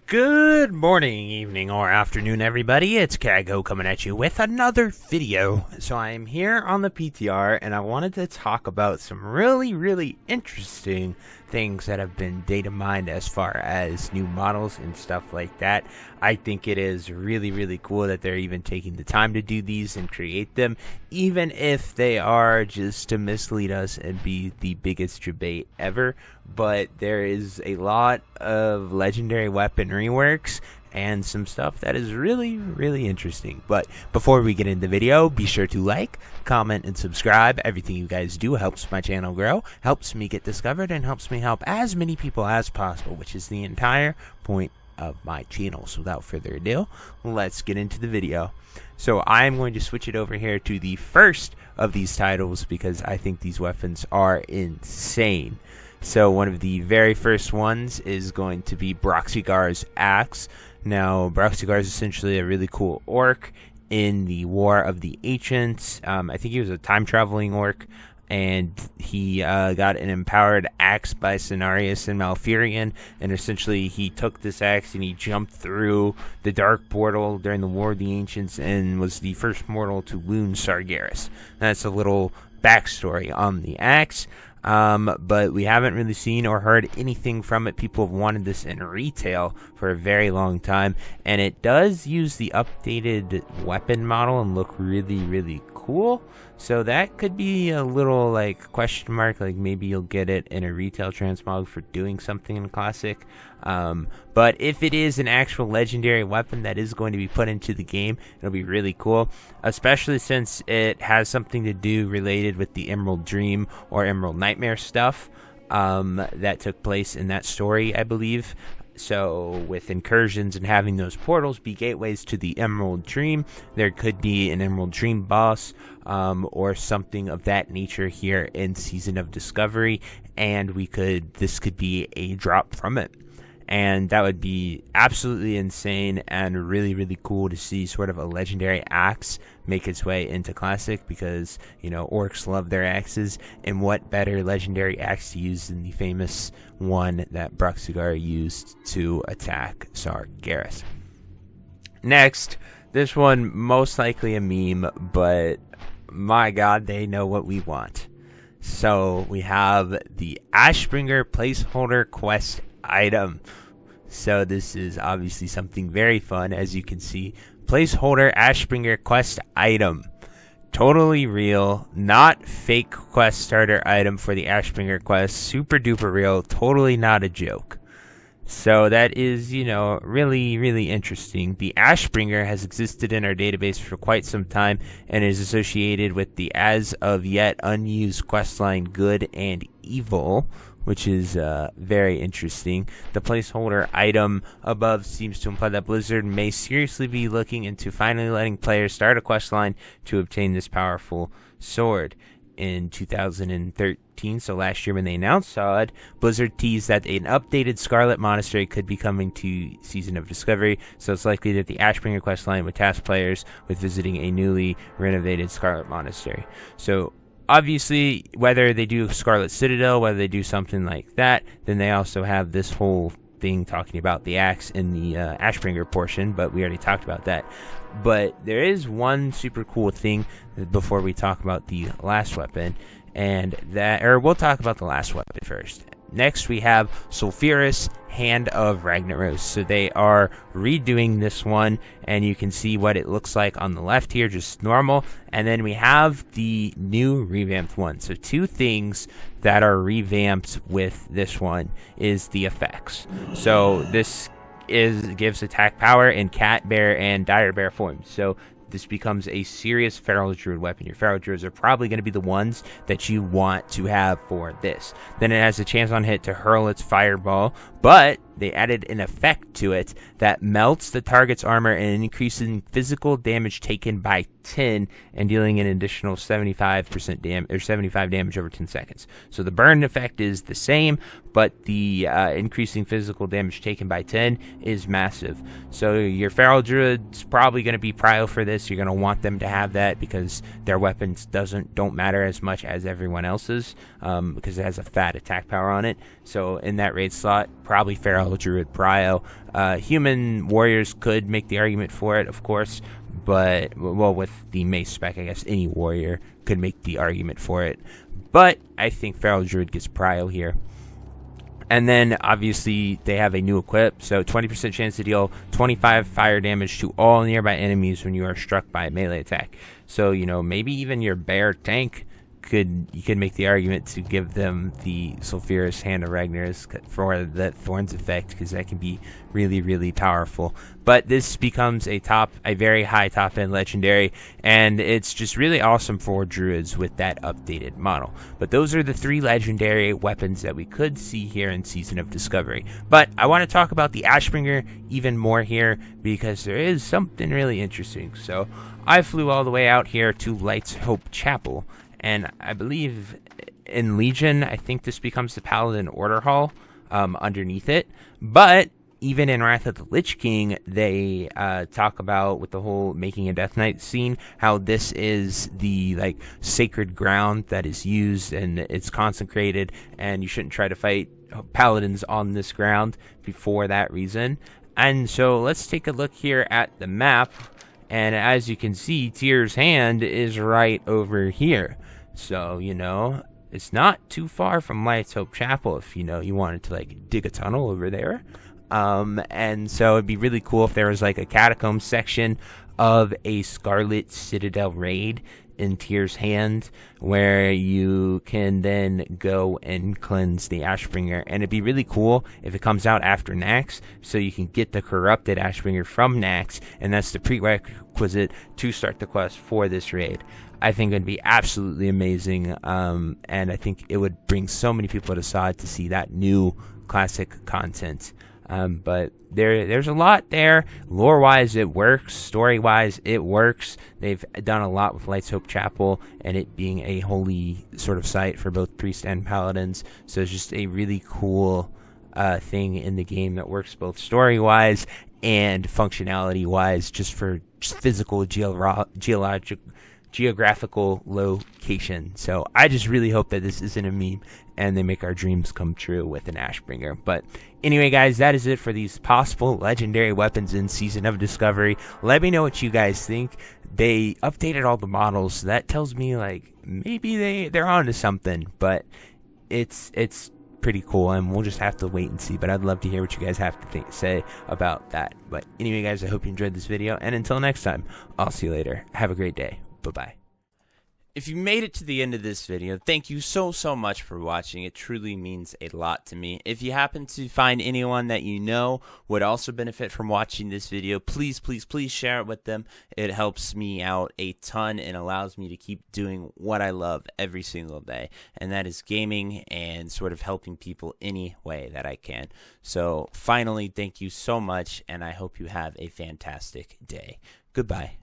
Good morning, evening, or afternoon, everybody. It's Kaghoe coming at you with another video. So I am here on the PTR, and I wanted to talk about some really interesting things that have been data mined as far as new models and stuff like that. I think it is really cool that they're even taking the time to do these and create them, even if they are just to mislead us and be the biggest debate ever. But there is a lot of legendary weapon reworks and some stuff that is really interesting. But before we get into the video, be sure to like, comment, and subscribe. Everything you guys do helps my channel grow, helps me get discovered, and helps me help as many people as possible, which is the entire point of my channel. So without further ado, let's get into the video. So I'm going to switch it over here to the first of these titles because I think these weapons are insane. So one of the very first ones is going to be Broxigar's axe. Now, Broxigar is essentially a really cool orc in the War of the Ancients. I think he was a time-traveling orc, and he got an empowered axe by Cenarius and Malfurion, and essentially he took this axe and he jumped through the Dark Portal during the War of the Ancients and was the first mortal to wound Sargeras. That's a little backstory on the axe. But we haven't really seen or heard anything from it. People have wanted this in retail for a very long time, and it does use the updated weapon model and look really cool. So that could be a little like question mark, like maybe you'll get it in a retail transmog for doing something in Classic. But if it is an actual legendary weapon that is going to be put into the game, it'll be really cool, especially since it has something to do related with the Emerald Dream or Emerald Nightmare stuff that took place in that story, I believe. So with incursions and having those portals be gateways to the Emerald Dream, there could be an Emerald Dream boss or something of that nature here in Season of Discovery, and this could be a drop from it. And that would be absolutely insane and really cool to see sort of a legendary axe make its way into Classic, because, you know, orcs love their axes, and what better legendary axe to use than the famous one that Broxigar used to attack Sargeras. Next, this one most likely a meme, but my god, they know what we want. So we have the Ashbringer placeholder quest item. So this is obviously something very fun. As you can see, placeholder Ashbringer quest item, totally real, not fake quest starter item for the Ashbringer quest, super duper real, totally not a joke. So that is, you know, really interesting. The Ashbringer has existed in our database for quite some time and is associated with the as of yet unused questline Good and Evil, which is very interesting. The placeholder item above seems to imply that Blizzard may seriously be looking into finally letting players start a questline to obtain this powerful sword. In 2013, so last year when they announced SoD, Blizzard teased that an updated Scarlet Monastery could be coming to Season of Discovery, so it's likely that the Ashbringer questline would task players with visiting a newly renovated Scarlet Monastery. So obviously, whether they do Scarlet Citadel, whether they do something like that, then they also have this whole thing talking about the axe in the Ashbringer portion, but we already talked about that. But there is one super cool thing before we talk about the last weapon, and we'll talk about the last weapon first. Next, we have Sulfuras, Hand of Ragnaros. So they are redoing this one, and you can see what it looks like on the left here, just normal. And then we have the new revamped one. So two things that are revamped with this one is the effects. So this gives attack power in cat, bear, and dire bear forms. So this becomes a serious Feral Druid weapon. Your Feral Druids are probably going to be the ones that you want to have for this. Then it has a chance on hit to hurl its fireball, but they added an effect to it that melts the target's armor and increasing physical damage taken by 10 and dealing an additional 75% damage or 75 damage over 10 seconds. So the burn effect is the same, but the increasing physical damage taken by 10 is massive. So your Feral Druid's probably going to be prio for this. You're going to want them to have that because their weapons don't matter as much as everyone else's because it has a fat attack power on it. So in that raid slot, probably Feral Druid Prio. Human warriors could make the argument for it, of course, but, well, with the mace spec, I guess any warrior could make the argument for it. But I think Feral Druid gets Prio here. And then, obviously, they have a new equip, so 20% chance to deal 25 fire damage to all nearby enemies when you are struck by a melee attack. So, you know, maybe even your bear tank you could make the argument to give them the Sulfuras Hand of Ragnar's for the Thorns effect, because that can be really, really powerful. But this becomes a very high top end legendary, and it's just really awesome for druids with that updated model. But those are the 3 legendary weapons that we could see here in Season of Discovery. But I want to talk about the Ashbringer even more here, because there is something really interesting. So I flew all the way out here to Light's Hope Chapel, and I believe in Legion, I think this becomes the Paladin Order Hall underneath it. But even in Wrath of the Lich King, they talk about, with the whole Making a Death Knight scene, how this is the sacred ground that is used, and it's consecrated, and you shouldn't try to fight paladins on this ground for that reason. And so let's take a look here at the map, and as you can see, Tyr's Hand is right over here. So, you know, it's not too far from Light's Hope Chapel if, you know, you wanted to, dig a tunnel over there. And so it'd be really cool if there was, a catacomb section of a Scarlet Citadel raid in Tyr's Hand, where you can then go and cleanse the Ashbringer. And it'd be really cool if it comes out after Nax, so you can get the corrupted Ashbringer from Nax, and that's the prerequisite to start the quest for this raid. I think it would be absolutely amazing, and I think it would bring so many people to SoD to see that new classic content. But there's a lot there. Lore-wise, it works. Story-wise, it works. They've done a lot with Light's Hope Chapel and it being a holy sort of site for both priests and paladins. So it's just a really cool thing in the game that works both story-wise and functionality-wise, just for physical geographical location. So I just really hope that this isn't a meme and they make our dreams come true with an Ashbringer. But anyway, guys, that is it for these possible legendary weapons in Season of Discovery. Let me know what you guys think. They updated all the models, so that tells me maybe they're onto something, but it's pretty cool, and we'll just have to wait and see. But I'd love to hear what you guys have to say about that. But anyway, guys, I hope you enjoyed this video, and until next time, I'll see you later. Have a great day. Bye-bye. If you made it to the end of this video, thank you so much for watching. It truly means a lot to me. If you happen to find anyone that you know would also benefit from watching this video, please share it with them. It helps me out a ton and allows me to keep doing what I love every single day, and that is gaming and sort of helping people any way that I can. So finally, thank you so much, and I hope you have a fantastic day. Goodbye.